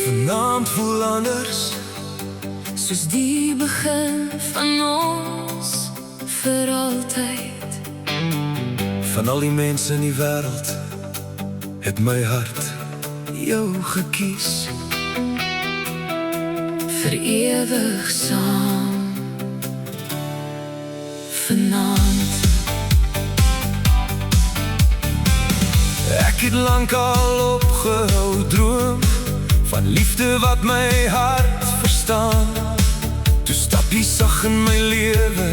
Vanaand voel anders, soos die begin van ons vir altyd. van al die mense in die wêreld het my hart jou gekies. Vir ewig saam vanaand. Ek het lank al opgehou droom van liefde wat my hart verstaan. Toe stap jy sag in my lewe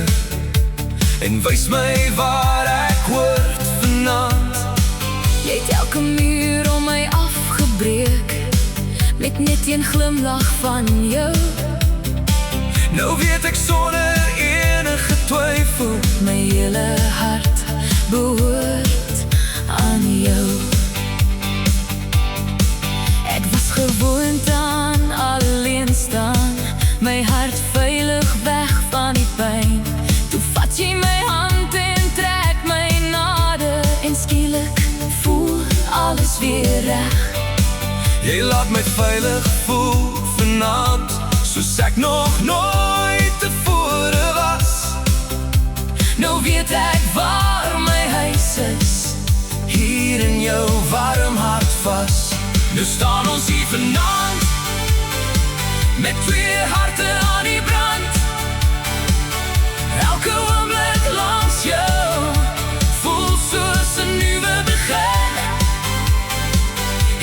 en wys my waar ek hoort vanaand. Jy het elke muur om my afgebreek met net een glimlach van jou. Nou weet ek sonder enige twyfel, My hele hart behoort aan jou. Ek was gewoond aan alleen staan, my hart veilig weg van die pyn. Toe vat jy my hand en trek my nader, en skielik voel alles weer reg. jy laat my veilig voel vanaand, soos ek nog nooit tevore was. Nou weet ek waar my huis is, Hier in jou warm hart vas. nou staan ons hier vanaand, met twee harte aan die brand. Elke oomblik langs jou voel soos 'n nuwe begin,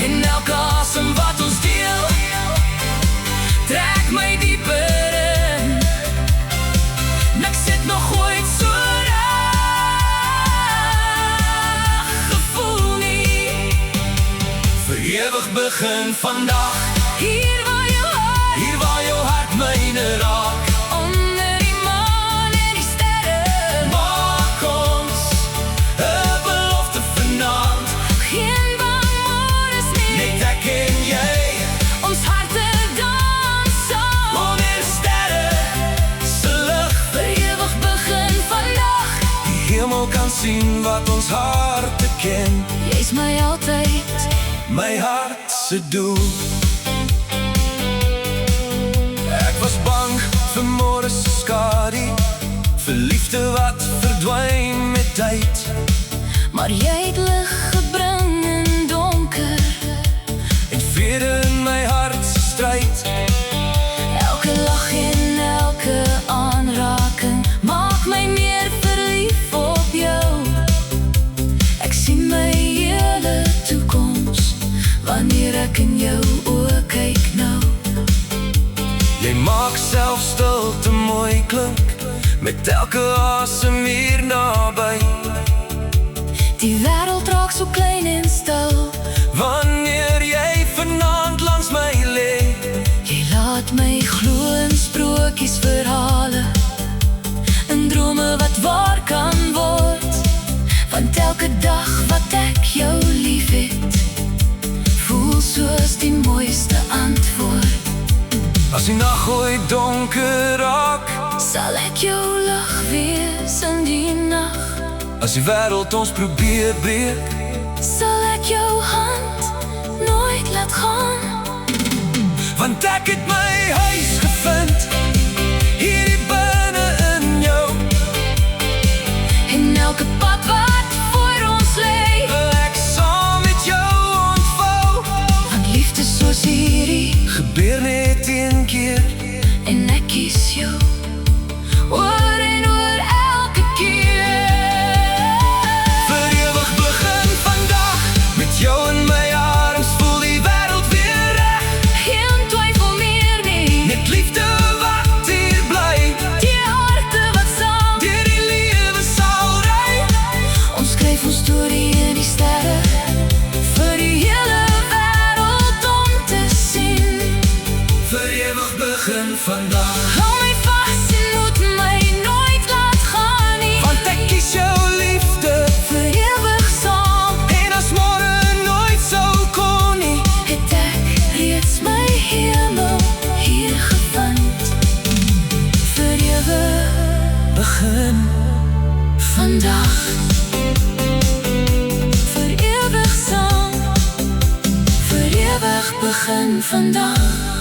en elke asem wat ons deel trek my dieper in. Niks het nog ooit so reg gevoel nie. Vir ewig begin vandag, Hier waar jou hart myne raak. onder die maan en die sterre, Maak ons 'n belofte vanaand, geen bang môres meer. net ek en jy. Ons harte dans saam, Onder sterre se lig, vir ewig begin vandag. die hemel kan sien wat ons harte ken. Jy's my altyd, My hart se doel. Ek was bang vir môre se skadu, vir liefde wat verdwyn met tyd. maar jy het lig gebring in donker. En vrede in my hart se stryd. Elke lach en elke aanraking maak my meer verlief op jou. Ek sien my hele toekoms wanneer ek in jou oë kyk nou. Jy maak self stilte mooi klink, met elke asem hier naby. Die wêreld raak so klein en stil, Wanneer jy vanaand langs my lê, jy laat my glo in sprokiesverhale, in drome wat waar kan word. Want elke dag wat ek jou lief het, voel soos die mooiste antwoord. as die nag ooit donker raak, Sal ek jou lig wees in die nag, as die wêreld ons probeer breek, sal ek jou hand nooit laat gaan. want ek het my huis gevind, hier binne in jou. En elke pad wat voor ons lê, Ek saam met jou ontvou, want liefde soos hierdie, gebeur net een keer. en ek kies jou oor en oor elke keer. Vir ewig begin vandag, met jou in my arms voel die wêreld weer reg. Geen twyfel meer nie, Net liefde wat hier bly, die harte wat saam, deur die lewe sal ry. ons skryf ons storie in die sterre, vir die hele wêreld om te sien. Vir ewig begin vandag, Hou my vas en moet my nooit laat gaan nie, want ek kies jou liefde. vir ewig saam En as môre nooit sou kon nie, het ek reeds my hemel hier gevind. Vir ewig begin vandag, vir ewig saam. dag begin vandag.